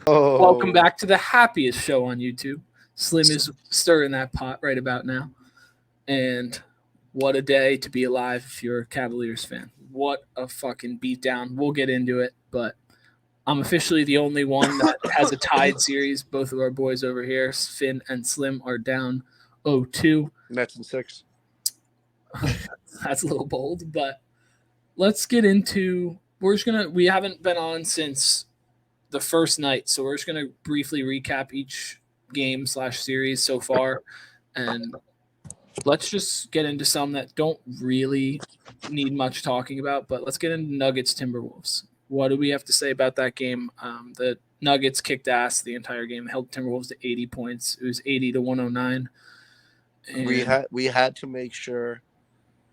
Welcome back to the happiest show on YouTube. Slim is stirring that pot right about now. And what a day to be alive if you're a Cavaliers fan. What a fucking beatdown. We'll get into it, but I'm officially the only one that has a tied series. Both of our boys over here, Finn and Slim, are down 0-2. Nets in 6. That's a little bold, but let's get into we haven't been on since the first night, so we're just gonna briefly recap each game / series so far, and let's just get into some that don't really need much talking about. But let's get into Nuggets Timberwolves. What do we have to say about that game? The Nuggets kicked ass the entire game, held Timberwolves to 80 points. It was 80-109. We had to make sure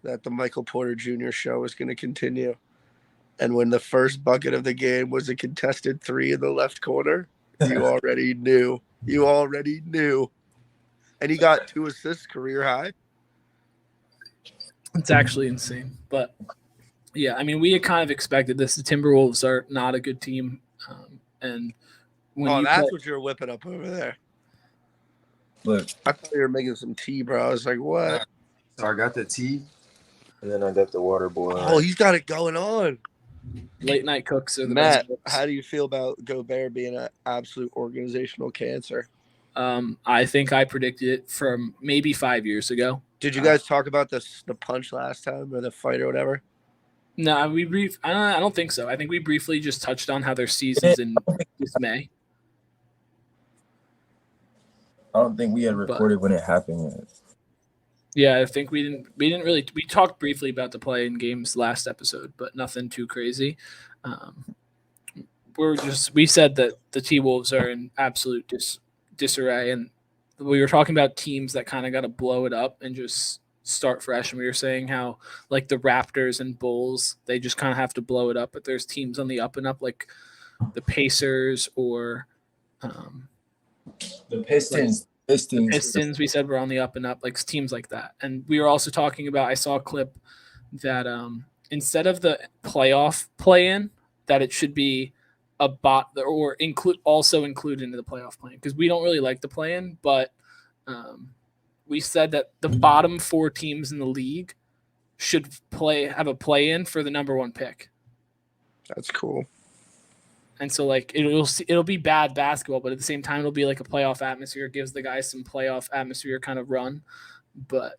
that the Michael Porter Jr. show was going to continue. And when the first bucket of the game was a contested 3 in the left corner, you already knew. And he got 2 assists, career high. It's actually insane. But, yeah, I mean, we had kind of expected this. The Timberwolves are not a good team. And when that's what you're whipping up over there. Look, I thought you were making some tea, bro. I was like, what? So I got the tea, and then I got the water boiling. Oh, he's got it going on. Late night cooks are the Matt, best. how do you feel about Gobert being an absolute organizational cancer? I think I predicted it from maybe 5 years ago. Did you guys talk about the punch last time or the fight or whatever? No, I don't think so. I think we briefly just touched on how their season's in dismay. I don't think we had recorded when it happened yet. Yeah, I think we didn't really. We talked briefly about the play-in games last episode, but nothing too crazy. We said that the T-Wolves are in absolute disarray, and we were talking about teams that kind of got to blow it up and just start fresh. And we were saying how like the Raptors and Bulls, they just kind of have to blow it up. But there's teams on the up and up like the Pacers or the Pistons. Pistons, we said, were on the up and up, like teams like that. And we were also talking about, I saw a clip that instead of the playoff play-in, that it should be a bot or include into the playoff play-in, because we don't really like the play-in, but we said that the bottom 4 teams in the league should have a play-in for the number 1 pick. That's cool. And so, like, it'll be bad basketball, but at the same time, it'll be like a playoff atmosphere. It gives the guys some playoff atmosphere kind of run. But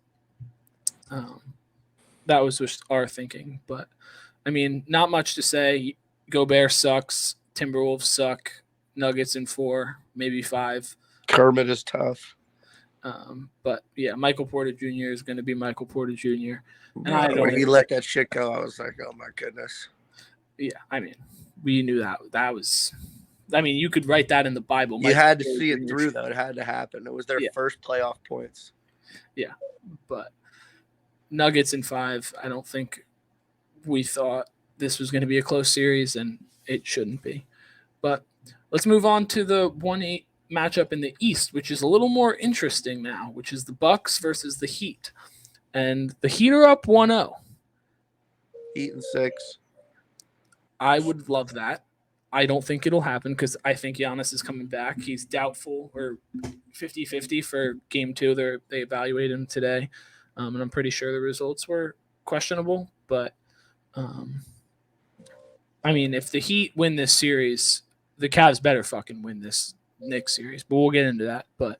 that was just our thinking. But, I mean, not much to say. Gobert sucks. Timberwolves suck. Nuggets in 4, maybe 5. Kermit is tough. But, yeah, Michael Porter Jr. is going to be Michael Porter Jr. And when he let that shit go, I was like, oh, my goodness. Yeah, I mean, we knew that was – I mean, you could write that in the Bible. You had to see it through, though. It had to happen. It was their first playoff points. Yeah, but Nuggets in 5, I don't think we thought this was going to be a close series, and it shouldn't be. But let's move on to the 1-8 matchup in the East, which is a little more interesting now, which is the Bucks versus the Heat. And the Heat are up 1-0. Heat in 6. I would love that. I don't think it'll happen because I think Giannis is coming back. He's doubtful or 50-50 for game 2. They evaluated him today, and I'm pretty sure the results were questionable. But, I mean, if the Heat win this series, the Cavs better fucking win this Knicks series. But we'll get into that. But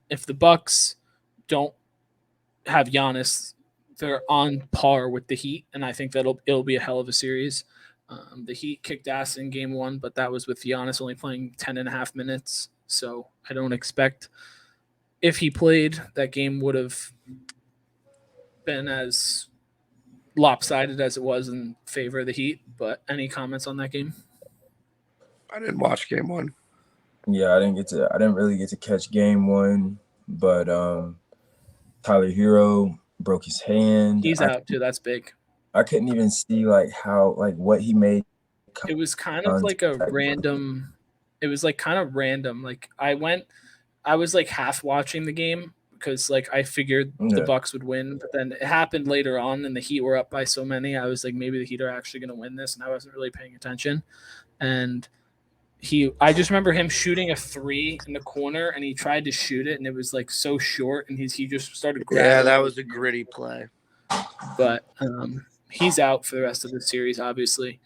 if the Bucks don't have Giannis, they're on par with the Heat, and I think it'll be a hell of a series. The Heat kicked ass in game 1, but that was with Giannis only playing 10.5 minutes. So I don't expect if he played, that game would have been as lopsided as it was in favor of the Heat. But any comments on that game? I didn't watch game 1. Yeah, I didn't really get to catch game 1, but Tyler Hero broke his hand. He's out too. That's big. I couldn't even see what he made. It was kind of like a random. It was like kind of random. Like I was like half watching the game because like I figured the Bucks would win, but then it happened later on and the Heat were up by so many. I was like, maybe the Heat are actually going to win this, and I wasn't really paying attention. And I just remember him shooting a 3 in the corner, and he tried to shoot it, and it was like so short, and he just started grabbing. Yeah, that was a gritty play. But he's out for the rest of the series, obviously.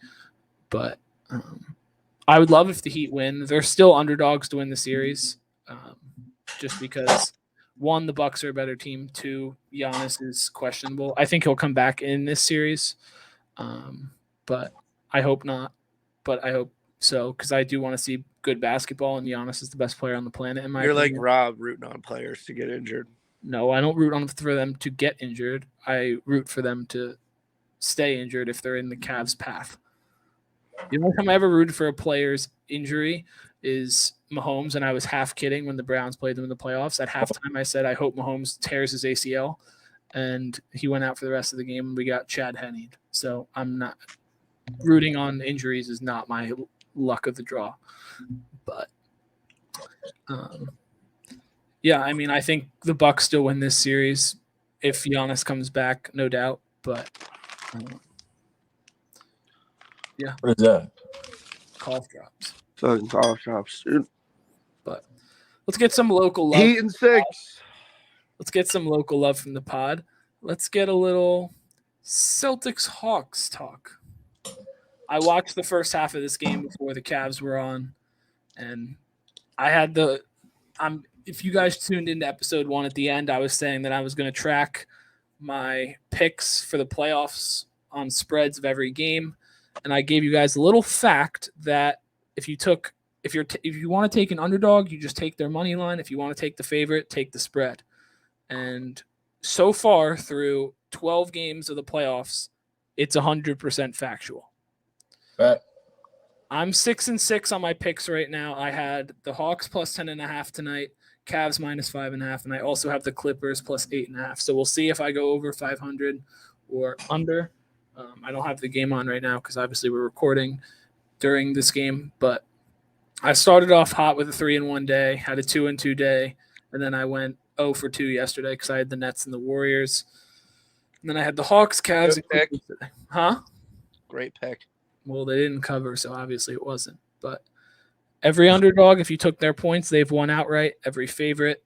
But I would love if the Heat win. They're still underdogs to win the series, just because 1, the Bucks are a better team. 2, Giannis is questionable. I think he'll come back in this series, but I hope not. But I hope so, because I do want to see good basketball, and Giannis is the best player on the planet, in my opinion. You're like Rob rooting on players to get injured. No, I don't root for them to get injured. I root for them to stay injured if they're in the Cavs' path. The only time I ever rooted for a player's injury is Mahomes, and I was half kidding when the Browns played them in the playoffs. At halftime, I said, I hope Mahomes tears his ACL, and he went out for the rest of the game, and we got Chad Henne. So I'm not – rooting on injuries is not my luck of the draw. But, yeah, I mean, I think the Bucks still win this series if Giannis comes back, no doubt. But, yeah. What is that? Cough drops. Fucking cough drops, dude. But let's get some local love. Heat and 6. Let's get some local love from the pod. Let's get a little Celtics Hawks talk. I watched the first half of this game before the Cavs were on, and I had if you guys tuned into episode 1 at the end, I was saying that I was going to track my picks for the playoffs on spreads of every game. And I gave you guys a little fact that if you want to take an underdog, you just take their money line. If you want to take the favorite, take the spread. And so far through 12 games of the playoffs, it's 100% factual. Right. I'm 6-6 on my picks right now. I had the Hawks plus 10.5 tonight, Cavs minus 5.5, and I also have the Clippers plus 8.5. So we'll see if I go over 500 or under. I don't have the game on right now because obviously we're recording during this game, but I started off hot with a 3-1 day, had a 2-2 day, and then I went 0 for 2 yesterday because I had the Nets and the Warriors. And then I had the Hawks, Cavs, and Clippers today. Huh? Great pick. Well, they didn't cover, so obviously it wasn't. But every underdog, if you took their points, they've won outright. Every favorite,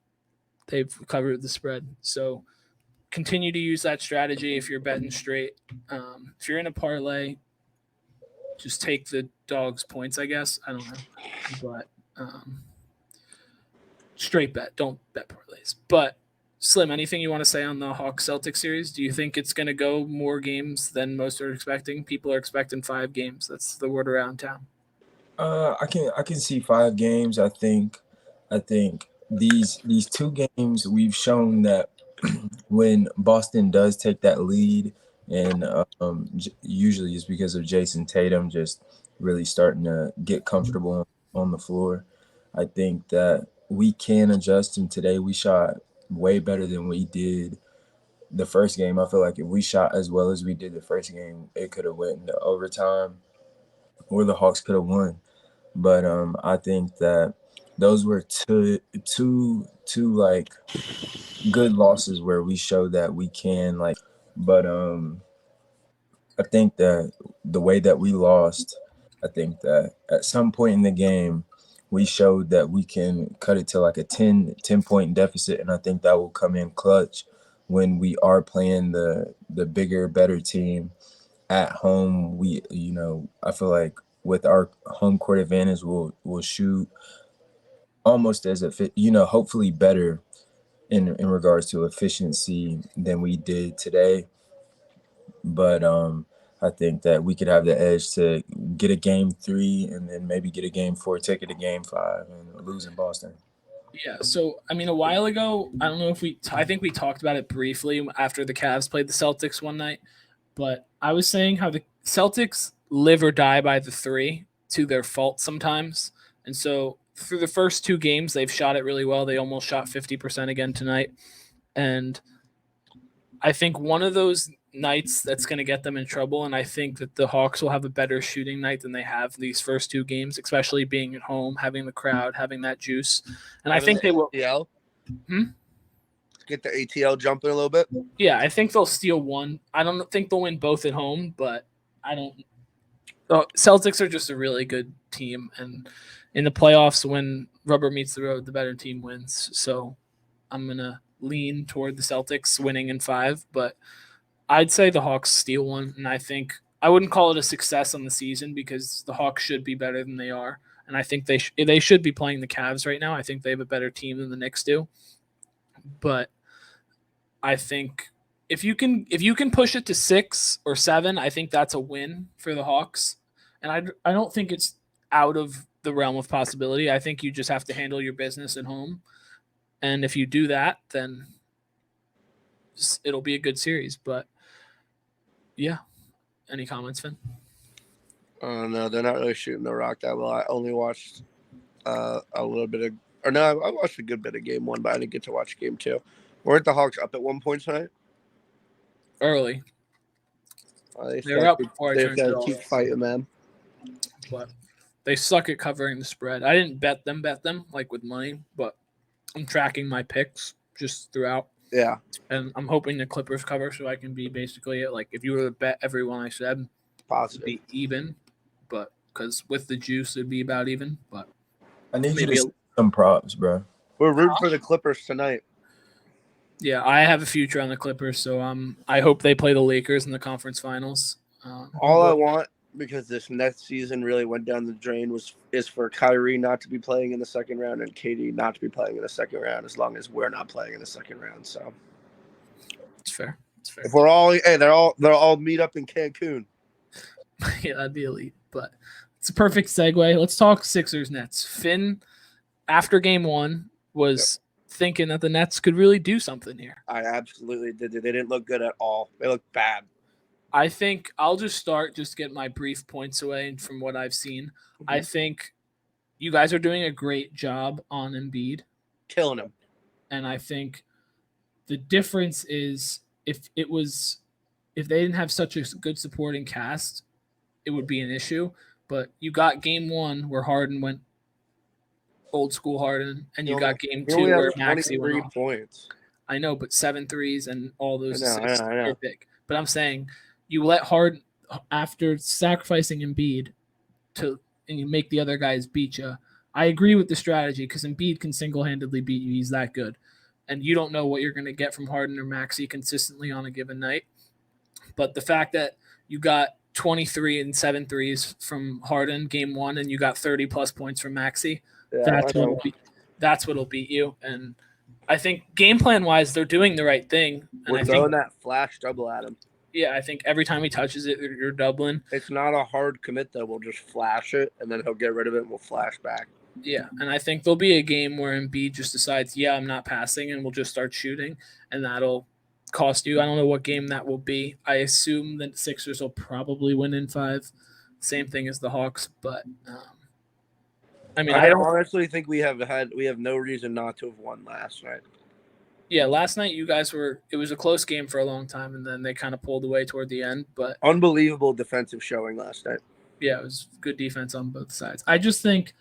they've covered the spread. So continue to use that strategy if you're betting straight. If you're in a parlay, just take the dog's points, I guess. I don't know. But straight bet. Don't bet parlays. But, Slim, anything you want to say on the Hawks-Celtics series? Do you think it's going to go more games than most are expecting? People are expecting 5 games. That's the word around town. I can see 5 games. I think these 2 games we've shown that when Boston does take that lead, and usually it's because of Jason Tatum just really starting to get comfortable on the floor. I think that we can adjust, and today we shot way better than we did the first game. I feel like if we shot as well as we did the first game, it could have went into overtime or the Hawks could have won. But I think that those were two like good losses where we showed that we can but I think that the way that we lost, I think that at some point in the game we showed that we can cut it to like a 10-point deficit, and I think that will come in clutch when we are playing the bigger, better team at home. I feel like with our home court advantage, we'll shoot almost as hopefully better in regards to efficiency than we did today. But I think that we could have the edge to get a game 3 and then maybe get a game 4, take it to game 5 and lose in Boston. Yeah, so, I mean, a while ago, I don't know if I think we talked about it briefly after the Cavs played the Celtics one night, but I was saying how the Celtics live or die by the 3 to their fault sometimes. And so through the first 2 games, they've shot it really well. They almost shot 50% again tonight. And I think one of those nights that's going to get them in trouble, and I think that the Hawks will have a better shooting night than they have these first 2 games, especially being at home, having the crowd, having that juice. And I think they will. ATL? Get the ATL jumping a little bit? Yeah, I think they'll steal one. I don't think they'll win both at home, but the Celtics are just a really good team, and in the playoffs, when rubber meets the road, the better team wins. So I'm gonna lean toward the Celtics winning in 5, but I'd say the Hawks steal one, and I think I wouldn't call it a success on the season because the Hawks should be better than they are, and I think they should be playing the Cavs right now. I think they have a better team than the Knicks do, but I think if you can push it to 6 or 7, I think that's a win for the Hawks, and I don't think it's out of the realm of possibility. I think you just have to handle your business at home, and if you do that, then it'll be a good series. But yeah, any comments, Finn? No, they're not really shooting the rock that well. I only watched a little bit of, or no, I watched a good bit of game 1, but I didn't get to watch game 2. Weren't the Hawks up at one point tonight? Early. They were up before I turned it off. Keep fighting, man. But they suck at covering the spread. I didn't bet them like with money, but I'm tracking my picks just throughout. Yeah. And I'm hoping the Clippers cover so I can be basically like if you were to bet everyone I said, positive, be even. But because with the juice it'd be about even. But I need you to see some props, bro. We're rooting for the Clippers tonight. Yeah, I have a future on the Clippers, so I hope they play the Lakers in the conference finals. All I want, because this next season really went down the drain, is for Kyrie not to be playing in the second round and KD not to be playing in the second round, as long as we're not playing in the second round. So it's fair. If we're all, they'll all meet up in Cancun. Yeah, that'd be elite. But it's a perfect segue. Let's talk Sixers Nets. Finn, after game 1, was thinking that the Nets could really do something here. I absolutely did. They didn't look good at all. They looked bad. I think I'll just get my brief points away from what I've seen. Mm-hmm. I think you guys are doing a great job on Embiid. Killing him. And I think the difference is if they didn't have such a good supporting cast, it would be an issue. But you got game 1 where Harden went old school Harden, and you got game 2 where Maxey went off. Points. I know, but 7 threes and all those assists are big. But I'm saying you let Harden, after sacrificing Embiid, and you make the other guys beat you. I agree with the strategy because Embiid can single-handedly beat you. He's that good. And you don't know what you're going to get from Harden or Maxey consistently on a given night. But the fact that you got 23 and 7 threes from Harden game 1 and you got 30-plus points from Maxey, that's what'll beat you. And I think game plan wise, they're doing the right thing. And We're throwing that flash double at him. Yeah, I think every time he touches it, you're doubling. It's not a hard commit though. We'll just flash it and then he'll get rid of it and we'll flash back. Yeah, and I think there'll be a game where Embiid just decides, I'm not passing, and we'll just start shooting, and that'll cost you. I don't know what game that will be. I assume that Sixers will probably win in 5. Same thing as the Hawks, but I don't honestly think we have no reason not to have won last night. Yeah, last night you guys it was a close game for a long time, and then they kind of pulled away toward the end. But unbelievable defensive showing last night. Yeah, it was good defense on both sides. I just think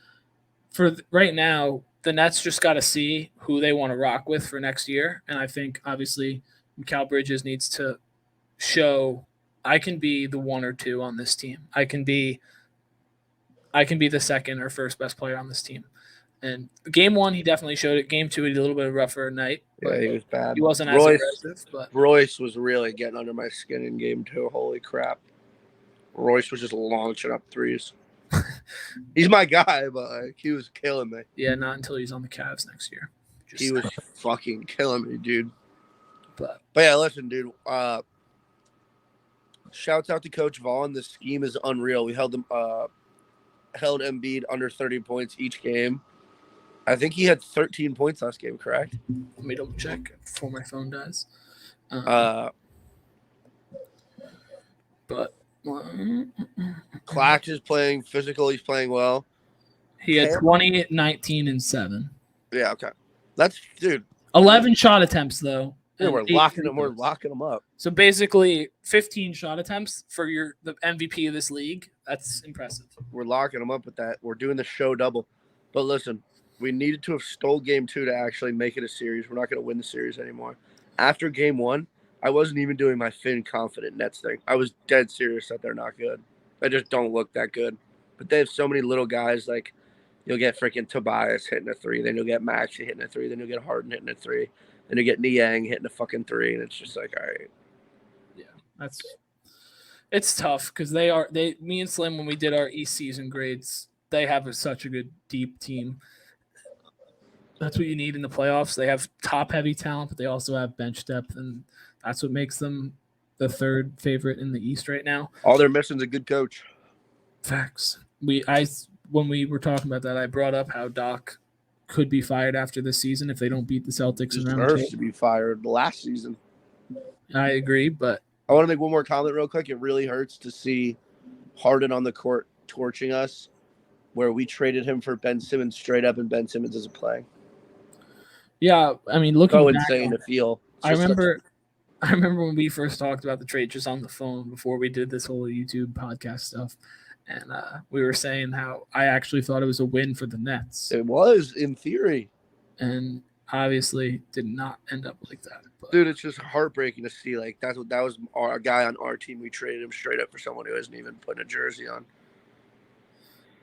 for right now, the Nets just got to see who they want to rock with for next year. And I think, obviously, Mikal Bridges needs to show I can be the 1 or 2 on this team. I can be the second or first best player on this team. And game 1, he definitely showed it. Game 2, he did a little bit of rougher night. Yeah, he was bad. He wasn't as aggressive. But Royce was really getting under my skin in game 2. Holy crap. Royce was just launching up threes. He's my guy, but he was killing me. Yeah, not until he's on the Cavs next year. He was fucking killing me, dude. But yeah, listen, dude. Shouts out to Coach Vaughn. The scheme is unreal. We held Embiid under 30 points each game. I think he had 13 points last game, correct? Let me double check before my phone dies. But Clax is playing physical. He's playing well. He had 20, 19, and 7. Yeah, okay. That's, dude. 11 shot attempts, though. Yeah, we're locking them up. So basically 15 shot attempts for the MVP of this league. That's impressive. We're locking them up with that. We're doing the show double. But listen, we needed to have stole game 2 to actually make it a series. We're not going to win the series anymore. After game 1, I wasn't even doing my Finn confident Nets thing. I was dead serious that they're not good. that just don't look that good. But they have so many little guys. Like you'll get freaking Tobias hitting a three, then you'll get Maxey hitting a three, then you'll get Harden hitting a three, then you get Niang hitting a fucking three, and it's just like, all right. Yeah, it's tough because me and Slim, when we did our East season grades, they have such a good deep team. That's what you need in the playoffs. They have top heavy talent, but they also have bench depth, and that's what makes them the third favorite in the East right now. All they're missing is a good coach. Facts. When we were talking about that, I brought up how Doc could be fired after this season if they don't beat the Celtics in round 2. To be fired last season. I agree, but I want to make one more comment real quick. It really hurts to see Harden on the court torching us, where we traded him for Ben Simmons straight up, and Ben Simmons isn't playing. Yeah, I mean, looking so back, insane to feel. I remember when we first talked about the trade just on the phone before we did this whole YouTube podcast stuff, and we were saying how I actually thought it was a win for the Nets. It was, in theory. And obviously did not end up like that. But. Dude, it's just heartbreaking to see. Like, that was our guy on our team. We traded him straight up for someone who hasn't even put a jersey on.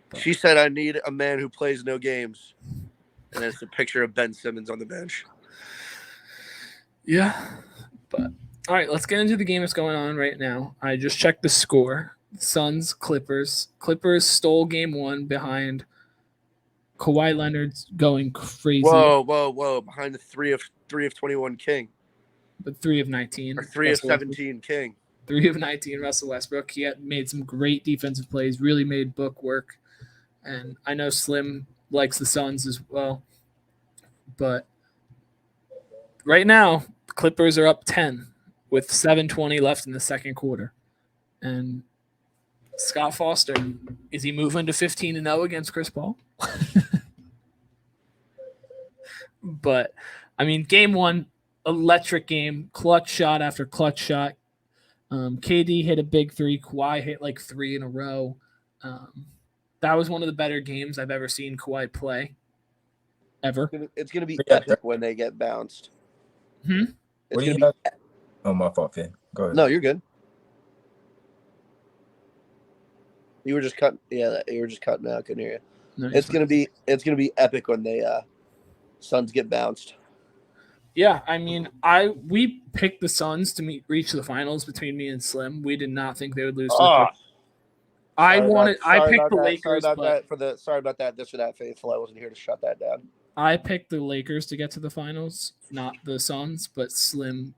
But. She said, I need a man who plays no games. And it's a picture of Ben Simmons on the bench. Yeah. But all right, let's get into the game that's going on right now. I just checked the score. Suns, Clippers. Clippers stole game 1 behind Kawhi Leonard's going crazy. Whoa. Behind the 3 of 21 King. But 3 of 19. Or 3 of 17 King. 3 of 19 Russell Westbrook. He had made some great defensive plays, really made Book work. And I know Slim likes the Suns as well. But right now, the Clippers are up 10 with 7:20 left in the second quarter. And Scott Foster, is he moving to 15-0 against Chris Paul? But, I mean, game 1, electric game, clutch shot after clutch shot. KD hit a big 3. Kawhi hit like 3 in a row. That was one of the better games I've ever seen Kawhi play. Ever. It's going to be epic when they get bounced. It's going to be. Oh, my fault, Finn. Go ahead. No, you're good. You were just cutting. Yeah, you were just cutting out. Couldn't hear you. No, it's gonna be epic when they Suns get bounced. Yeah, I mean, we picked the Suns to reach the finals between me and Slim. We did not think they would lose. I picked the Lakers. Sorry about that. This or that faithful. I wasn't here to shut that down. I picked the Lakers to get to the finals, not the Suns. But Slim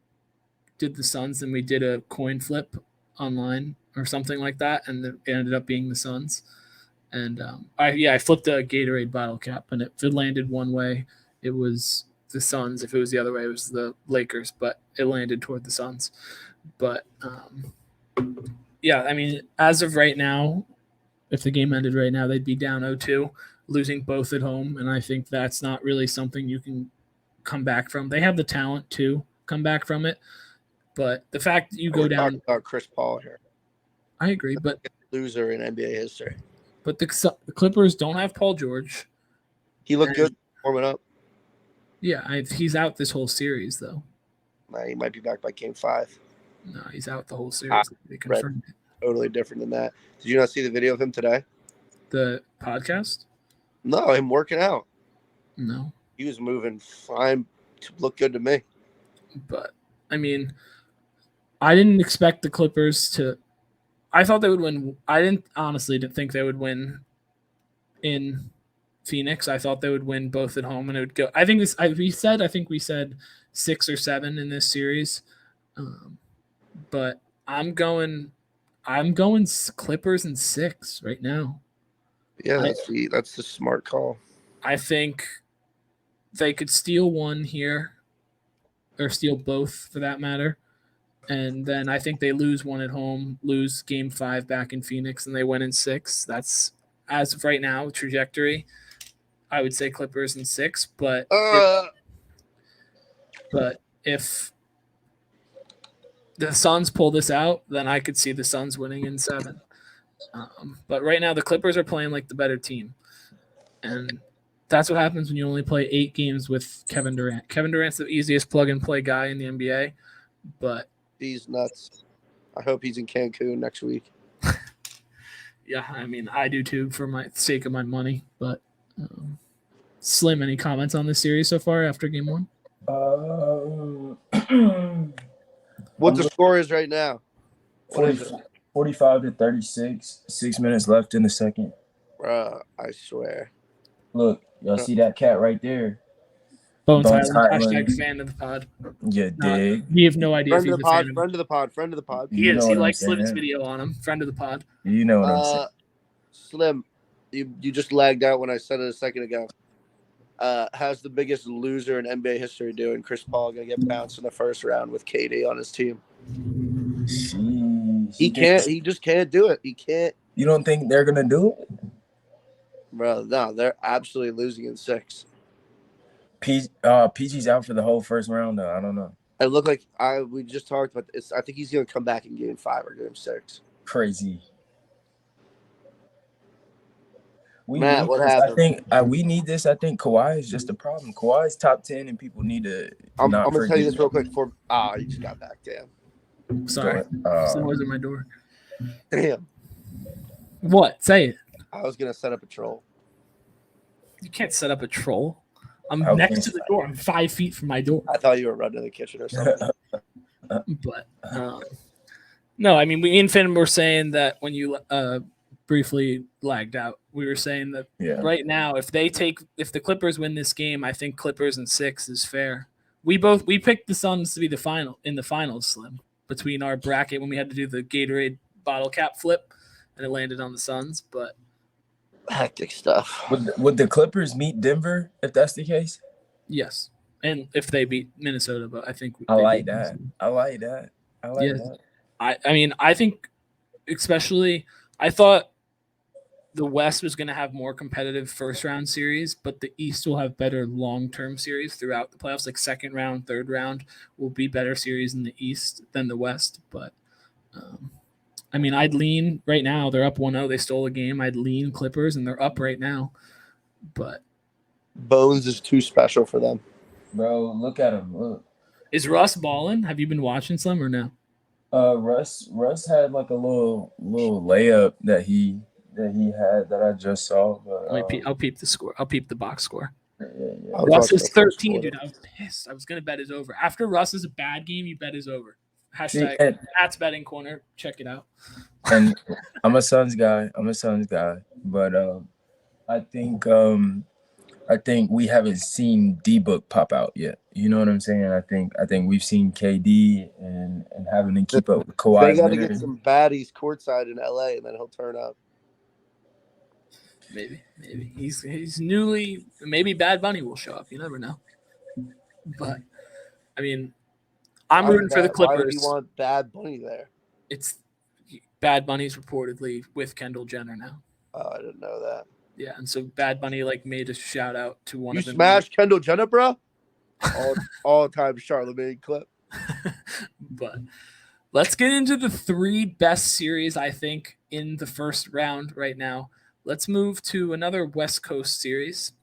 did the Suns, and we did a coin flip online or something like that, and it ended up being the Suns. And I flipped a Gatorade bottle cap, and if it landed one way, it was the Suns. If it was the other way, it was the Lakers. But it landed toward the Suns. But yeah, I mean, as of right now, if the game ended right now, they'd be down 0-2, losing both at home, and I think that's not really something you can come back from. They have the talent to come back from it, but the fact that you go down. Talking about Chris Paul here. I agree, but loser in NBA history. But the Clippers don't have Paul George. He looked good warming up. Yeah, he's out this whole series though. He might be back by Game 5. No, he's out the whole series. They confirmed it. Totally different than that. Did you not see the video of him today? The podcast? No, him working out. No. He was moving fine. Looked good to me. But, I mean, I didn't expect the Clippers to – I thought they would win. I honestly didn't think they would win in Phoenix. I thought they would win both at home, and it would go – I think we said 6 or 7 in this series. But I'm going Clippers in 6 right now. Yeah, that's the smart call. I think they could steal one here, or steal both for that matter. And then I think they lose one at home, lose Game 5 back in Phoenix, and they win in 6. That's, as of right now, trajectory. I would say Clippers in 6, but if the Suns pull this out, then I could see the Suns winning in 7. But right now, the Clippers are playing like the better team. And that's what happens when you only play 8 games with Kevin Durant. Kevin Durant's the easiest plug-and-play guy in the NBA, but he's nuts. I hope he's in Cancun next week. Yeah, I mean, I do too for my sake of my money. But Slim, any comments on this series so far after game one? What the score is right now? 45 to 36. 6 minutes left in the second. Bruh, I swear. Look, y'all see that cat right there? Bones Bones Highland, Highland. hashtag fan of the pod. You dig? We have no idea if he's a fan of Friend of the pod. Friend of the pod. He is. He likes Slim's video on him. Friend of the pod. You know what I'm saying. Slim, you just lagged out when I said it a second ago. How's the biggest loser in NBA history doing? Chris Paul gonna get bounced in the first round with KD on his team. Jeez. He just can't do it. He can't. You don't think they're gonna do it? Bro, no, they're absolutely losing in 6. PG's out for the whole first round though. I don't know. It looked like we just talked about this. I think he's gonna come back in game 5 or game 6. Crazy. Matt, what happened? I think we need this. I think Kawhi is just a problem. Kawhi's top 10, and people need to. I'm gonna tell you this real quick. You just got back. Damn. Sorry. Someone's at my door. Damn. What? Say it. I was gonna set up a troll. You can't set up a troll. I'm next to the door. I'm 5 feet from my door. I thought you were running to the kitchen or something. But no, I mean, me and Finn were saying that when you briefly lagged out, we were saying that right now, if the Clippers win this game, I think Clippers in 6 is fair. We picked the Suns to be in the finals, Slim, between our bracket when we had to do the Gatorade bottle cap flip, and it landed on the Suns. But hectic stuff. Would the Clippers meet Denver if that's the case? Yes, and if they beat Minnesota, but I think I like that. I like that. I mean, I think especially I thought the West was going to have more competitive first round series, but the East will have better long-term series throughout the playoffs. Like second round, third round will be better series in the East than the West. But I mean, I'd lean right now. They're up 1-0. They stole a game. I'd lean Clippers, and they're up right now. But Bones is too special for them. Bro, look at him. Look. Is Russ balling? Have you been watching some or no? Russ had like a little layup that he had that I just saw. But I'll peep the score. I'll peep the box score. Yeah. Russ is 13, dude. I was pissed. I was gonna bet his over. After Russ is a bad game, you bet his over. Hashtag Pat's betting corner. Check it out. And I'm a Suns guy. But I think we haven't seen D-Book pop out yet. You know what I'm saying? I think we've seen KD and having to keep up with Kawhi. They got to get some baddies courtside in LA, and then he'll turn up. Maybe he's newly. Maybe Bad Bunny will show up. You never know. But I mean, I'm rooting for the Clippers. Why would you want Bad Bunny there? It's Bad Bunny's reportedly with Kendall Jenner now. Oh, I didn't know that. Yeah, and so Bad Bunny made a shout out to one of them. You smashed Kendall Jenner, bro? All time Charlemagne clip. But let's get into the 3 best series, I think, in the first round right now. Let's move to another West Coast series.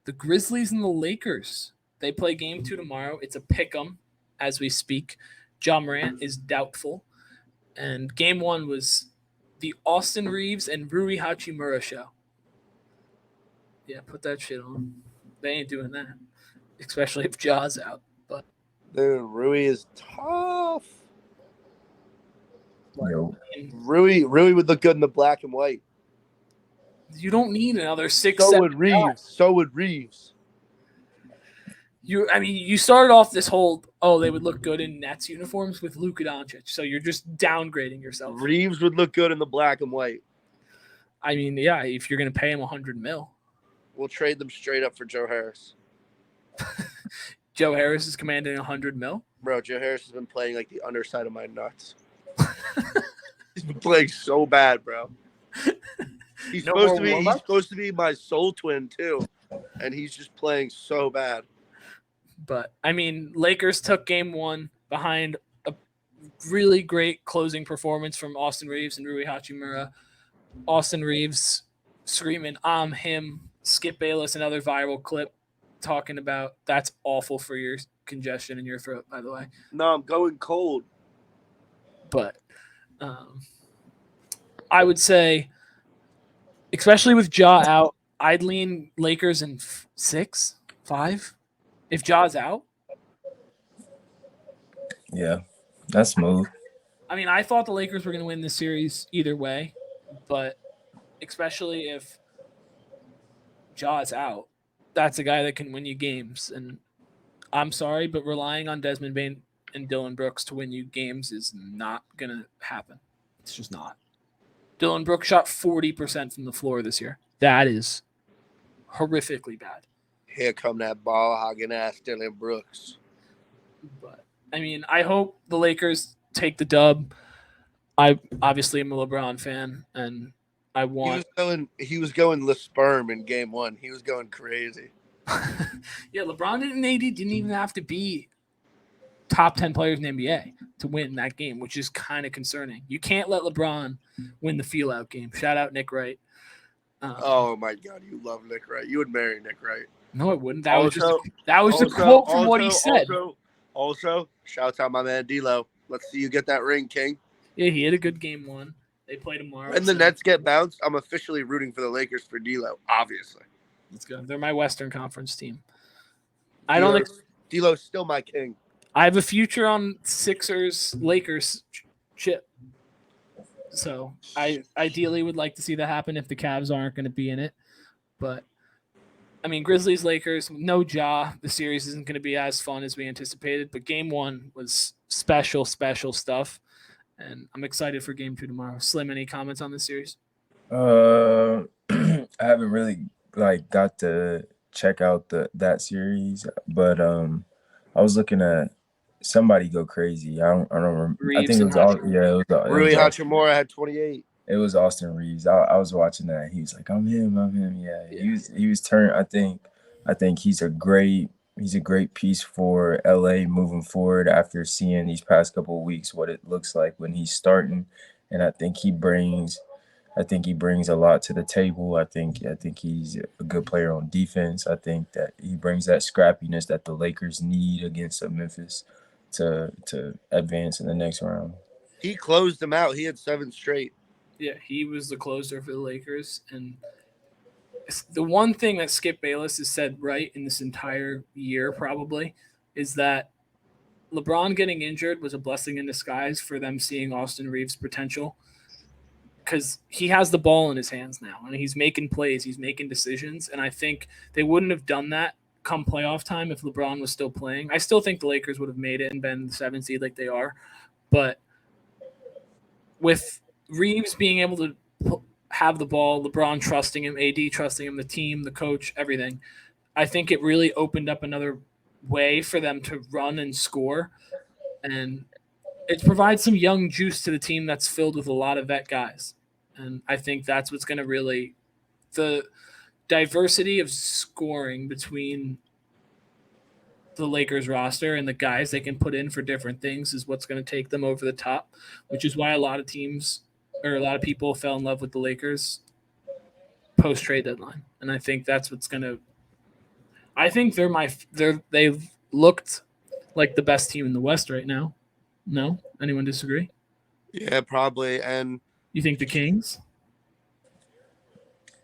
The Grizzlies and the Lakers. They play game 2 tomorrow. It's a pick-em as we speak. Ja Morant is doubtful. And game 1 was the Austin Reeves and Rui Hachimura show. Yeah, put that shit on. They ain't doing that, especially if Ja's out. But dude, Rui is tough. Yo. Rui would look good in the black and white. You don't need another 6. So would Reeves. You started off this whole they would look good in Nets uniforms with Luka Doncic, so you're just downgrading yourself. Reeves would look good in the black and white. I mean, yeah, if you're gonna pay him $100 million. We'll trade them straight up for Joe Harris. Joe Harris is commanding $100 million? Bro, Joe Harris has been playing like the underside of my nuts. He's been playing so bad, bro. He's supposed to be my soul twin too, and he's just playing so bad. But I mean, Lakers took game 1 behind a really great closing performance from Austin Reeves and Rui Hachimura. Austin Reeves screaming, "I'm him." Skip Bayless, another viral clip talking about that's awful for your congestion in your throat, by the way. No, I'm going cold. But I would say especially with Ja out, I'd lean Lakers in 6, 5. If Ja's out. Yeah, that's smooth. I mean, I thought the Lakers were going to win this series either way, but especially if Ja's out, that's a guy that can win you games. And I'm sorry, but relying on Desmond Bane and Dylan Brooks to win you games is not going to happen. It's just not. Dylan Brooks shot 40% from the floor this year. That is horrifically bad. Here come that ball hogging ass Dylan Brooks. But I mean, I hope the Lakers take the dub. I obviously am a LeBron fan, and I want. He was going Le Sperm in game 1. He was going crazy. Yeah, LeBron and AD didn't even have to be top 10 players in the NBA to win that game, which is kind of concerning. You can't let LeBron win the feel-out game. Shout out Nick Wright. Oh my God, you love Nick Wright. You would marry Nick Wright. No, I wouldn't. That was a quote from what he said. Also, shouts out my man D-Lo. Let's see you get that ring, King. Yeah, he had a good game 1. They play tomorrow. When the Nets get bounced, I'm officially rooting for the Lakers for D-Lo, obviously. Let's go. They're my Western Conference team. D-Lo's still my king. I have a future on Sixers Lakers chip. So I ideally would like to see that happen if the Cavs aren't going to be in it. But I mean, Grizzlies Lakers, no Ja. The series isn't going to be as fun as we anticipated. But game 1 was special stuff. And I'm excited for game 2 tomorrow. Slim, any comments on this series? I haven't really got to check out that series, but I was looking at somebody go crazy. I don't remember. I think it was all. Yeah, it was. Rui Hachimura had 28. It was Austin Reeves. I was watching that. He was like, "I'm him." Yeah, he was turned. I think he's a great piece for LA moving forward after seeing these past couple of weeks what it looks like when he's starting, and I think he brings a lot to the table. I think he's a good player on defense. I think that he brings that scrappiness that the Lakers need against Memphis to advance in the next round. He closed them out. He had 7 straight. Yeah, he was the closer for the Lakers. And the one thing that Skip Bayless has said right in this entire year probably is that LeBron getting injured was a blessing in disguise for them seeing Austin Reeves' potential. Because he has the ball in his hands now, and he's making plays, he's making decisions, and I think they wouldn't have done that come playoff time if LeBron was still playing. I still think the Lakers would have made it and been the 7th seed like they are, but with Reeves being able to have the ball, LeBron trusting him, AD trusting him, the team, the coach, everything, I think it really opened up another way for them to run and score, and it provides some young juice to the team that's filled with a lot of vet guys. And I think that's what's going to really – the diversity of scoring between the Lakers roster and the guys they can put in for different things is what's going to take them over the top, which is why a lot of teams or a lot of people fell in love with the Lakers post-trade deadline. And I think that's what's going to – I think they've looked like the best team in the West right now. No? Anyone disagree? Yeah, probably. And you think the Kings?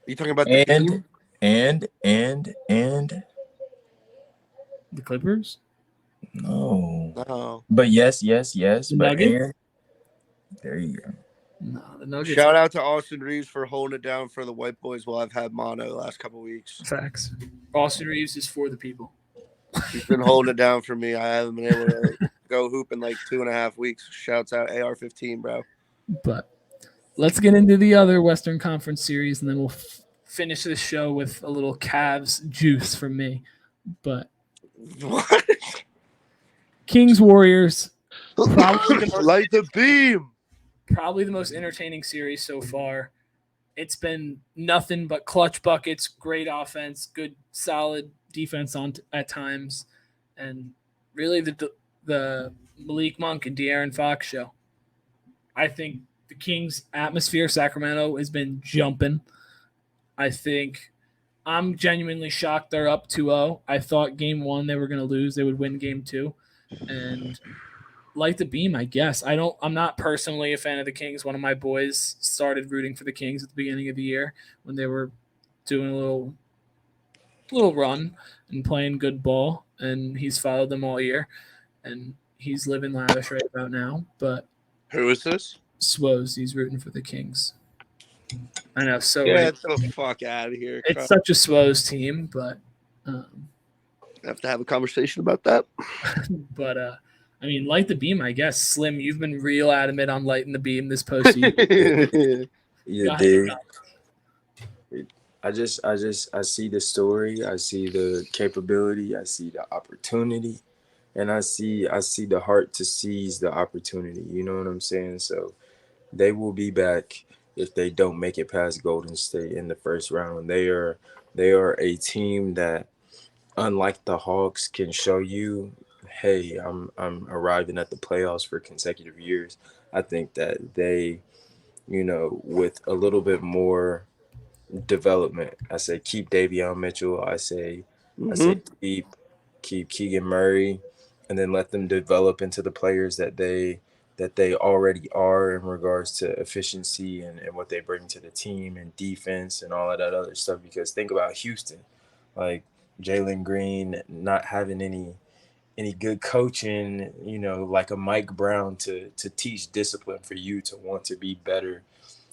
You talking about the team? And the Clippers? No. But yes. The but Nuggets? There you go. No, the Nuggets. Shout out to Austin Reeves for holding it down for the white boys while I've had mono the last couple of weeks. Facts. Austin Reeves is for the people. He's been holding it down for me. I haven't been able to go hoop in like 2.5 weeks. Shouts out AR-15, bro. But let's get into the other Western Conference series, and then we'll finish this show with a little Cavs juice from me. But what? Kings Warriors. Light the beam. Probably the most entertaining series so far. It's been nothing but clutch buckets, great offense, good solid defense at times, and really the Malik Monk and De'Aaron Fox show. I think the Kings' atmosphere, Sacramento, has been jumping. I think I'm genuinely shocked they're up 2-0. I thought game 1 they were going to lose. They would win game 2. And Like the beam, I guess. I'm not personally a fan of the Kings. One of my boys started rooting for the Kings at the beginning of the year when they were doing a little run and playing good ball, and he's followed them all year, and he's living lavish right about now. But who is this? Swoz, he's rooting for the Kings. I know, so get the fuck out of here. It's such a Swoz team, but I have to have a conversation about that. But I mean, light the beam, I guess. Slim, you've been real adamant on lighting the beam this postseason. Yeah, dude. I see the story, I see the capability, I see the opportunity, and I see the heart to seize the opportunity. You know what I'm saying? So they will be back if they don't make it past Golden State in the first round. They are a team that, unlike the Hawks, can show you, hey, I'm arriving at the playoffs for consecutive years. I think that they, with a little bit more development, I say keep Davion Mitchell. I say keep Keegan Murray, and then let them develop into the players that they already are in regards to efficiency and what they bring to the team and defense and all of that other stuff. Because think about Houston, like Jalen Green not having any good coaching, like a Mike Brown to teach discipline for you to want to be better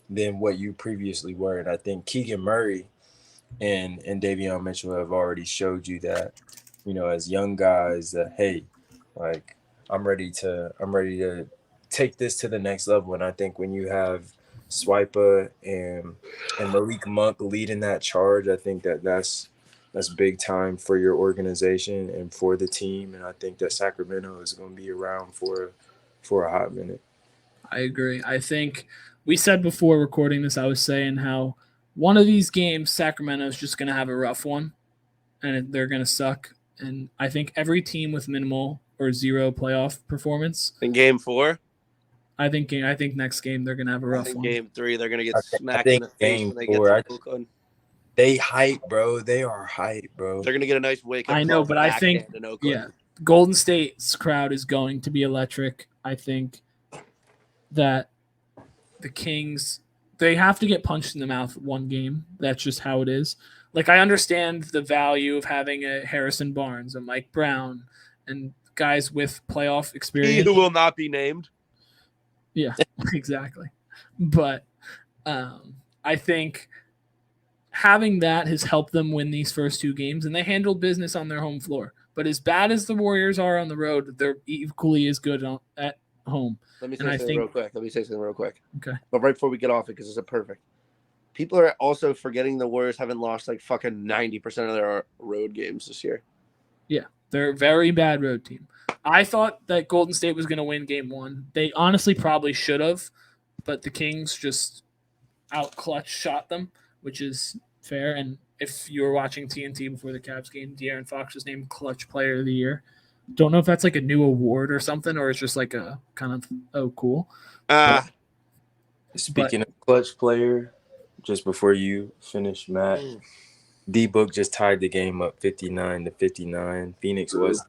than what you previously were. And I think Keegan Murray and Davion Mitchell have already showed you that, as young guys, that, hey, like I'm ready to take this to the next level. And I think when you have Swipa and Malik Monk leading that charge, I think that's big time for your organization and for the team. And I think that Sacramento is going to be around for a hot minute. I agree. I think we said before recording this, I was saying how one of these games, Sacramento is just going to have a rough one and they're going to suck. And I think every team with minimal or zero playoff performance in game 4, I think next game they're going to have a rough one. Game 3, they're going to get smacked in the face when they get to Oakland. They hype, bro. They are hype, bro. They're going to get a nice wake-up I know, but I think, Golden State's crowd is going to be electric. I think that the Kings, they have to get punched in the mouth one game. That's just how it is. Like, I understand the value of having a Harrison Barnes, a Mike Brown, and guys with playoff experience. He who will not be named. Yeah, exactly. But I think having that has helped them win these first 2 games, and they handled business on their home floor. But as bad as the Warriors are on the road, they're equally as good at home. Let me say something real quick. Okay. But right before we get off it, because this is perfect. People are also forgetting the Warriors haven't lost like fucking 90% of their road games this year. Yeah, they're a very bad road team. I thought that Golden State was going to win game 1. They honestly probably should have, but the Kings just out-clutch shot them, which is fair. And if you were watching TNT before the Cavs game, De'Aaron Fox was named Clutch Player of the Year. Don't know if that's like a new award or something, or it's just like a kind of, cool. Speaking of Clutch Player, just before you finish, Matt, D-Book just tied the game up 59-59. Phoenix was,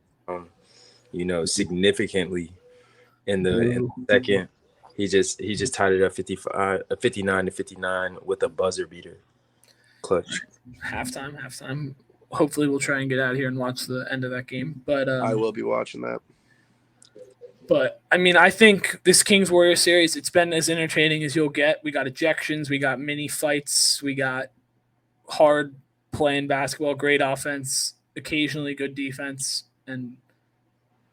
significantly in the second. He just tied it up 59-59 with a buzzer beater. Clutch. Halftime. Hopefully we'll try and get out of here and watch the end of that game. But I will be watching that. But, I mean, I think this Kings-Warriors series, it's been as entertaining as you'll get. We got ejections. We got mini fights. We got hard playing basketball, great offense, occasionally good defense. And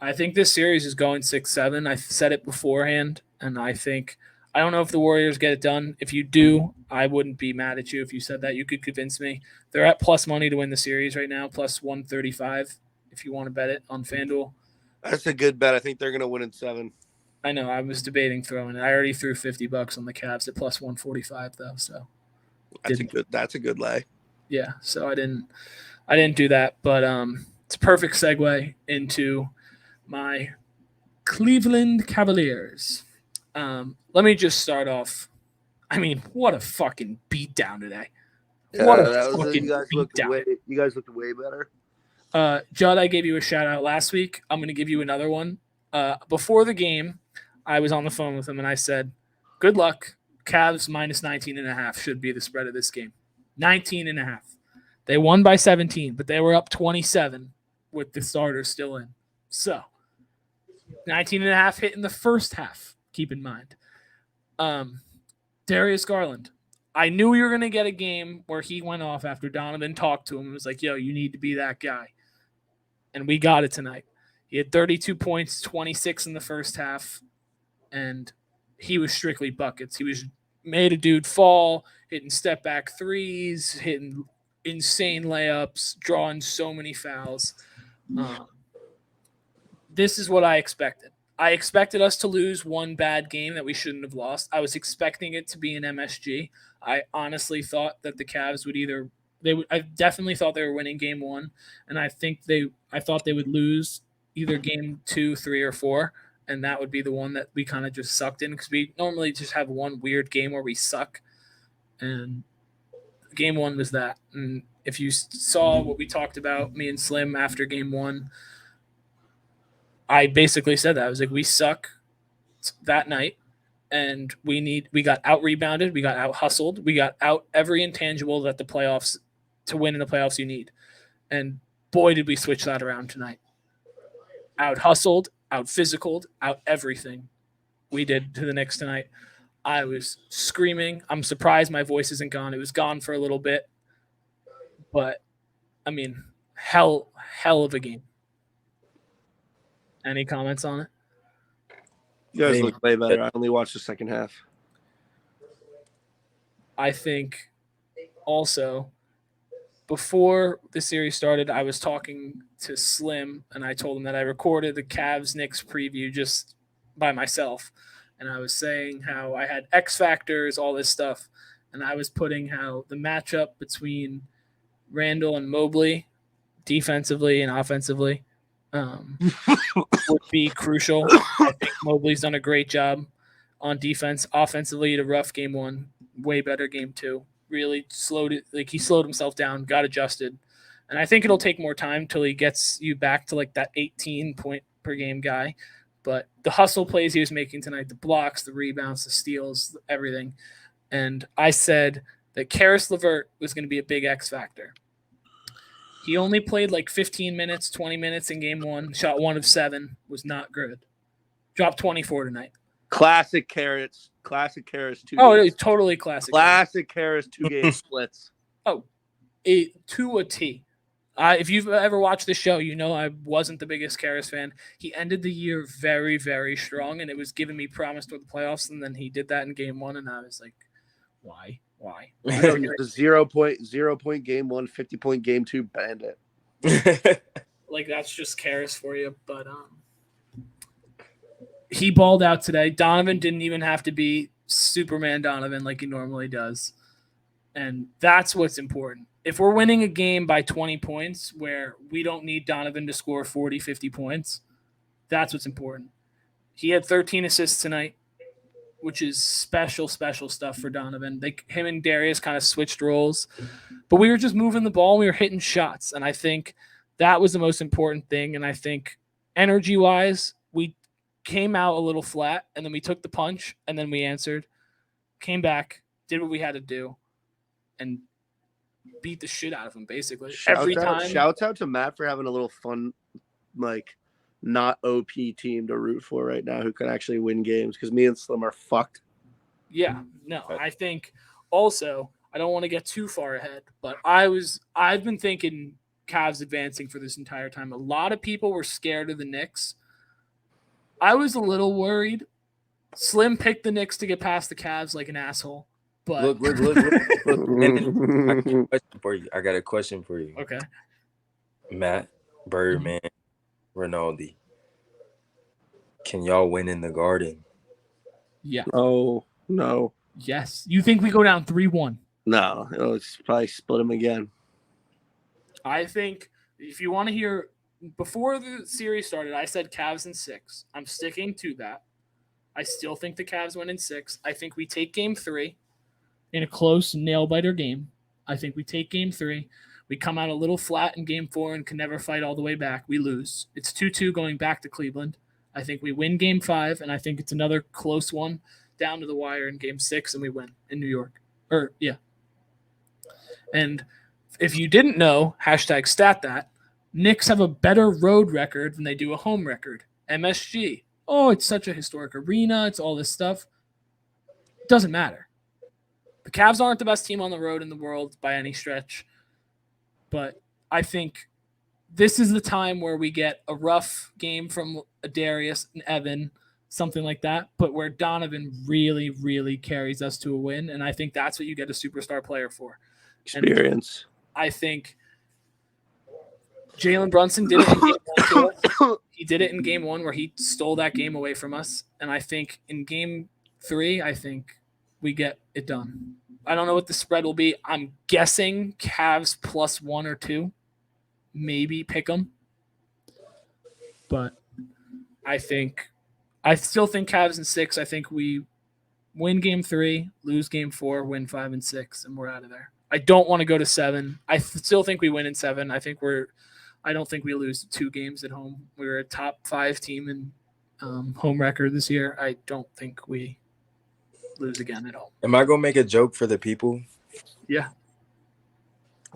I think this series is going 6-7. I said it beforehand, and I don't know if the Warriors get it done. If you do, I wouldn't be mad at you if you said that. You could convince me. They're at plus money to win the series right now, plus 135 if you want to bet it on FanDuel. That's a good bet. I think they're going to win in 7. I know. I was debating throwing it. I already threw $50 on the Cavs at plus 145 though. So that's a good lay. Yeah. So I didn't do that, but it's a perfect segue into my Cleveland Cavaliers. Let me just start off. I mean, what a fucking beatdown today. Yeah, what a fucking beatdown. You guys looked way better. Judd, I gave you a shout out last week. I'm going to give you another one. Before the game, I was on the phone with him and I said, good luck. Cavs minus 19.5 should be the spread of this game. 19.5. They won by 17, but they were up 27 with the starters still in. So 19.5 hit in the first half, keep in mind. Darius Garland. I knew we were going to get a game where he went off after Donovan talked to him and was like, yo, you need to be that guy. And we got it tonight. He had 32 points, 26 in the first half, and he was strictly buckets. He was made a dude fall, hitting step-back threes, hitting insane layups, drawing so many fouls. This is what I expected. I expected us to lose one bad game that we shouldn't have lost. I was expecting it to be an MSG. I honestly thought that the Cavs would I definitely thought they were winning game 1, and I thought they would lose either game 2, 3, or 4, and that would be the one that we kind of just sucked in because we normally just have one weird game where we suck, and game 1 was that. And if you saw what we talked about, me and Slim, after game 1, I basically said that. I was like, we suck that night, and we got out-rebounded, we got out-hustled, we got out every intangible that the playoffs, to win in the playoffs, you need. And boy, did we switch that around tonight. Out-hustled, out-physicaled, out-everything we did to the Knicks tonight. I was screaming. I'm surprised my voice isn't gone. It was gone for a little bit. But, I mean, hell of a game. Any comments on it? You guys look way better. I only watched the second half. I think also, before the series started, I was talking to Slim, and I told him that I recorded the Cavs-Knicks preview just by myself. And I was saying how I had X factors, all this stuff. And I was putting how the matchup between Randall and Mobley, defensively and offensively, would be crucial. I think Mobley's done a great job on defense. Offensively, a rough game 1, way better game 2. Really slowed it. Like, he slowed himself down, got adjusted. And I think it'll take more time till he gets you back to like that 18 point per game guy. But the hustle plays he was making tonight, the blocks, the rebounds, the steals, everything. And I said that Karis LeVert was going to be a big X factor. He only played like 15 minutes, 20 minutes in game 1. Shot 1 of 7. Was not good. Dropped 24 tonight. Classic Carrots. Classic Carrots. Totally classic. Classic Carrots 2-game splits. To a T. If you've ever watched the show, you know I wasn't the biggest Karras fan. He ended the year very, very strong, and it was giving me promise toward the playoffs, and then he did that in game 1, and I was like, why? The 0-point game 1, 50-point game 2 bandit. Like, that's just Karras for you. But he balled out today. Donovan didn't even have to be Superman Donovan like he normally does. And that's what's important. If we're winning a game by 20 points where we don't need Donovan to score 40, 50 points, that's what's important. He had 13 assists tonight, which is special stuff for Donovan. Him and Darius kind of switched roles, but we were just moving the ball. We were hitting shots, and I think that was the most important thing. And I think energy-wise, we came out a little flat, and then we took the punch, and then we answered, came back, did what we had to do, and beat the shit out of him, basically. Shouts out to Matt for having a little fun, like, not OP team to root for right now who can actually win games, because me and Slim are fucked. Yeah, no, I think also, I don't want to get too far ahead, but I've been thinking Cavs advancing for this entire time. A lot of people were scared of the Knicks. I was a little worried. Slim picked the Knicks to get past the Cavs like an asshole. But Look. I got a question for you. Okay. Matt, Birdman, Rinaldi. Can y'all win in the Garden? Yeah. Oh, no. Yes. You think we go down 3-1? No. It's probably split them again. I think if you want to hear, before the series started, I said Cavs in 6. I'm sticking to that. I still think the Cavs win in 6. I think we take game 3 in a close nail-biter game. I think we take game 3. We come out a little flat in game 4 and can never fight all the way back. We lose. It's 2-2 going back to Cleveland. I think we win game 5, and I think it's another close one down to the wire in game 6, and we win in New York. And if you didn't know, #stat that, Knicks have a better road record than they do a home record. MSG. Oh, it's such a historic arena. It's all this stuff. It doesn't matter. The Cavs aren't the best team on the road in the world by any stretch. But I think this is the time where we get a rough game from Darius and Evan, something like that, but where Donovan really, really carries us to a win. And I think that's what you get a superstar player for. Experience. And I think Jalen Brunson did it in game 1 to us. He did it in game 1 where he stole that game away from us. And I think in game 3, I think we get it done. I don't know what the spread will be. I'm guessing Cavs +1 or 2. Maybe pick them. But I still think Cavs in 6. I think we win game 3, lose game 4, win 5 and 6, and we're out of there. I don't want to go to 7. I still think we win in 7. I don't think we lose 2 games at home. We were a top 5 team in home record this year. I don't think we lose again at home. Am I gonna make a joke for the people? Yeah.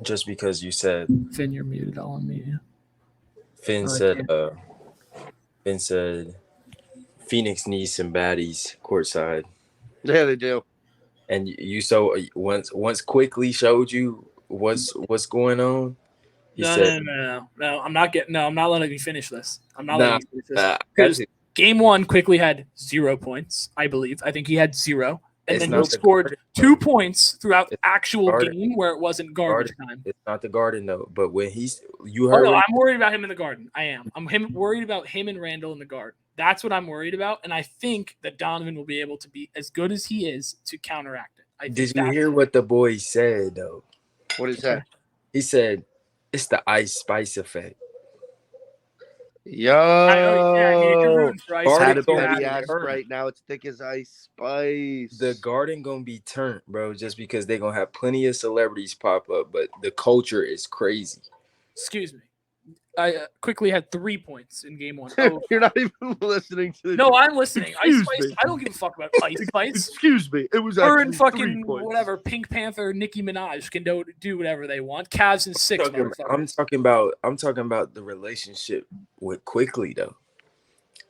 Just because you said Finn, you're muted. I'll unmute you. Finn said Phoenix needs some baddies courtside. Yeah, they do. And you so once quickly showed you what's going on. No. I'm not letting you finish this. I'm not letting you finish this. Because game 1 quickly had 0 points, I believe. I think he had 0. And then he scored 2 points throughout the actual game where it wasn't garbage time. It's not the Garden though. But when I'm worried about him in the Garden. I am. Worried about him and Randall in the Garden. That's what I'm worried about. And I think that Donovan will be able to be as good as he is to counteract it. Did you hear what the boy said though? What did he say? He said it's the Ice Spice effect. Yo, Garden had a baby ass right now. It's thick as Ice Spice. The Garden gonna be turned, bro, just because they're gonna have plenty of celebrities pop up, but the culture is crazy. Excuse me. I quickly had 3 points in game 1. You're not even listening to the No, I'm listening. Ice Spice. I don't give a fuck about Ice Spice. Excuse me. It was or in fucking whatever Pink Panther, Nicki Minaj can do whatever they want. Cavs in 6. I'm talking about the relationship with Quickly though,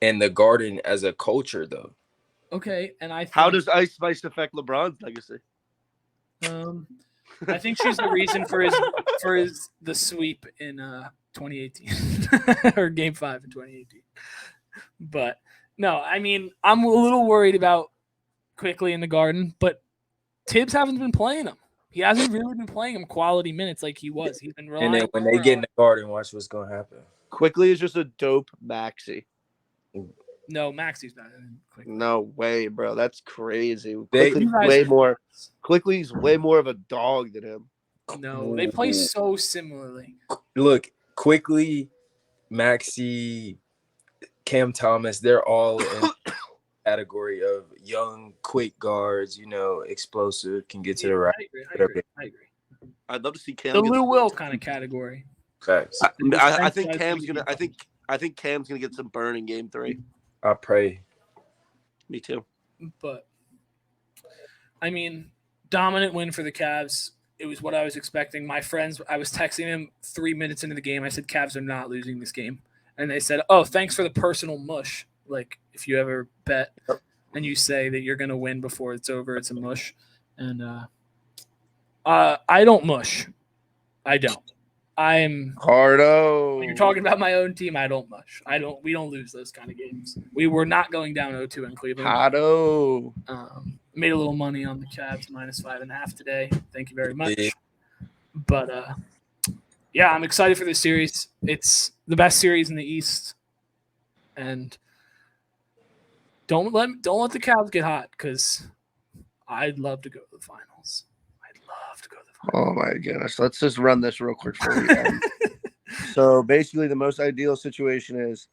and the Garden as a culture though. Okay, and how does Ice Spice affect LeBron's legacy? I think she's the reason for the sweep in 2018 or game 5 in 2018. But no, I mean, I'm a little worried about Quickly in the Garden, but Tibbs hasn't been playing him. He hasn't really been playing him quality minutes like he was. He's been relying. And then when they get in the Garden, watch what's gonna happen. Quickly is just a dope maxi. No, Maxi's better than Quickly. No way, bro. That's crazy. Quickly's way more of a dog than him. No, they play so similarly. Look, Quickly, Maxi, Cam Thomas, they're all in the category of young, quick guards, explosive, can get to the right. I agree. I'd love to see Cam. The Lou Will kind of category. Facts. I think Cam's gonna I think Cam's gonna get some burn in game 3. I pray. Me too. But I mean, dominant win for the Cavs. It was what I was expecting. My friends, I was texting them 3 minutes into the game. I said, Cavs are not losing this game. And they said, oh, thanks for the personal mush. Like, if you ever bet and you say that you're going to win before it's over, it's a mush. And I don't mush. I don't. I'm Hardo. When you're talking about my own team, I don't mush. We don't lose those kind of games. We were not going down 0-2 in Cleveland. Hardo. Made a little money on the Cavs -5.5 today. Thank you very much. But yeah, I'm excited for this series. It's the best series in the East, and don't let the Cavs get hot because I'd love to go to the finals. Oh my goodness. Let's just run this real quick for you. So basically the most ideal situation is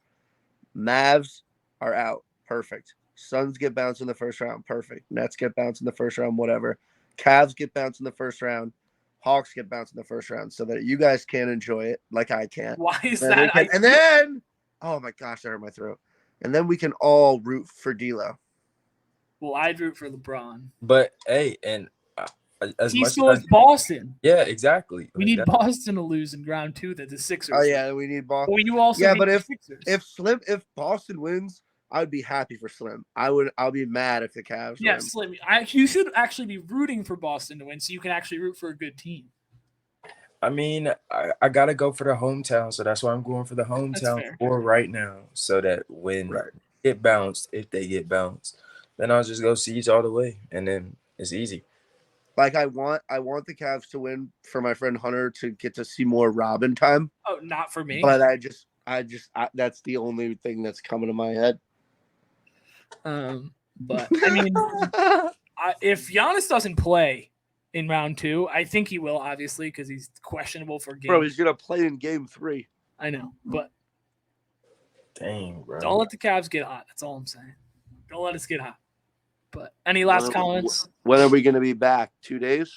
Mavs are out. Perfect. Suns get bounced in the first round. Perfect. Nets get bounced in the first round. Whatever. Cavs get bounced in the first round. Hawks get bounced in the first round so that you guys can enjoy it like I can. Why is that? And then, oh my gosh, I hurt my throat. And then we can all root for D'Lo. Well, I'd root for LeBron. But hey, and as He much still as has Boston. yeah, exactly. We need Boston to lose in round 2 that the Sixers. Oh yeah, we need Boston. Well, you also but Sixers. if Boston wins, I would be happy for Slim. I'll be mad if the Cavs win. Slim. You should actually be rooting for Boston to win, so you can actually root for a good team. I mean, I gotta go for the hometown, so that's why I'm going for the hometown for right now. So that when they get bounced, if they get bounced, then I'll just go Siege all the way, and then it's easy. Like I want the Cavs to win for my friend Hunter to get to see more Robin time. Oh, not for me. But I just that's the only thing that's coming to my head. But I mean, if Giannis doesn't play in round 2, I think he will, obviously, because he's questionable for game. Bro, he's gonna play in game 3. I know, but dang, bro, don't let the Cavs get hot. That's all I'm saying. Don't let us get hot. But any last comments? When are we going to be back? 2 days?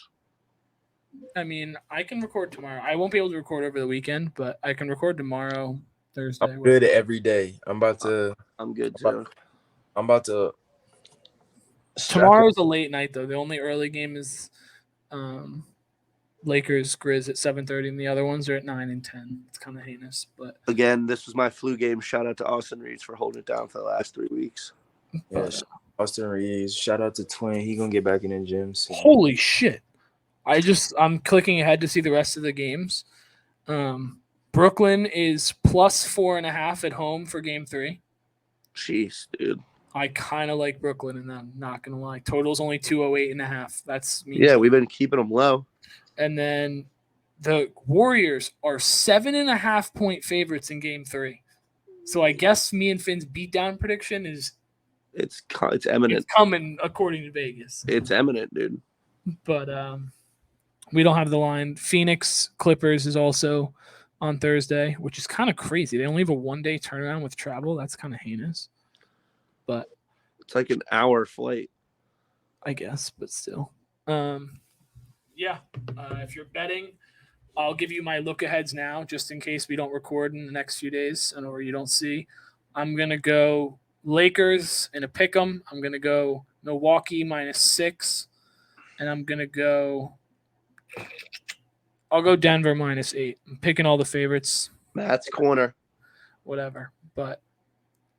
I mean, I can record tomorrow. I won't be able to record over the weekend, but I can record tomorrow, Thursday. I'm good every day. I'm good too. I'm about to. Tomorrow's a late night, though. The only early game is Lakers Grizz at 7:30, and the other ones are at 9 and 10. It's kind of heinous, but again, this was my flu game. Shout out to Austin Reeves for holding it down for the last 3 weeks. Yes. Austin Reeves. Shout out to Twin. He gonna get back in the gym soon. Holy shit! I'm clicking ahead to see the rest of the games. Brooklyn is plus 4.5 at home for game 3. Jeez, dude. I kind of like Brooklyn, and I'm not gonna lie. Total's only 208.5. That's me. Yeah, we've been keeping them low. And then the Warriors are 7.5 point favorites in game 3. So I guess me and Finn's beatdown prediction is. It's imminent. It's coming according to Vegas. It's imminent, dude. But we don't have the line. Phoenix Clippers is also on Thursday, which is kind of crazy. They only have a 1-day turnaround with travel. That's kind of heinous. But it's like an hour flight, I guess, but still. If you're betting, I'll give you my look-aheads now, just in case we don't record in the next few days or you don't see. I'm going to go Lakers in a pick'em. I'm going to go Milwaukee -6. And I'm going to go – I'll go Denver -8. I'm picking all the favorites. Matt's corner. Whatever. But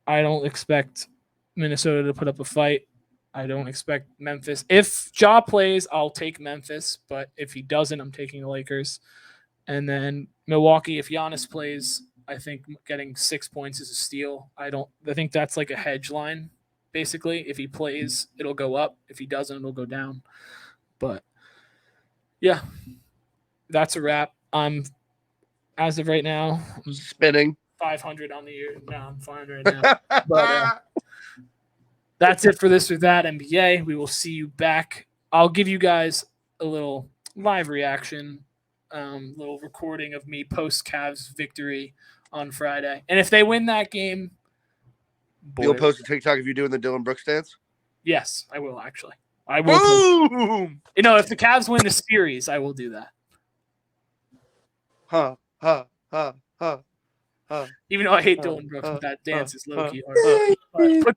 I don't expect Minnesota to put up a fight. I don't expect Memphis. If Ja plays, I'll take Memphis. But if he doesn't, I'm taking the Lakers. And then Milwaukee, if Giannis plays – I think getting 6 points is a steal. I think that's like a hedge line, basically. If he plays, it'll go up. If he doesn't, it'll go down. But yeah, that's a wrap. As of right now, I'm spinning 500 on the year. No, I'm fine right now. But that's it for this or that NBA. We will see you back. I'll give you guys a little live reaction, little recording of me post Cavs victory on Friday. And if they win that game, you'll post a TikTok of you doing the Dylan Brooks dance? Yes, I will actually. I will. Boom! If the Cavs win the series, I will do that. Even though I hate Dylan Brooks, but that dance is low-key hard.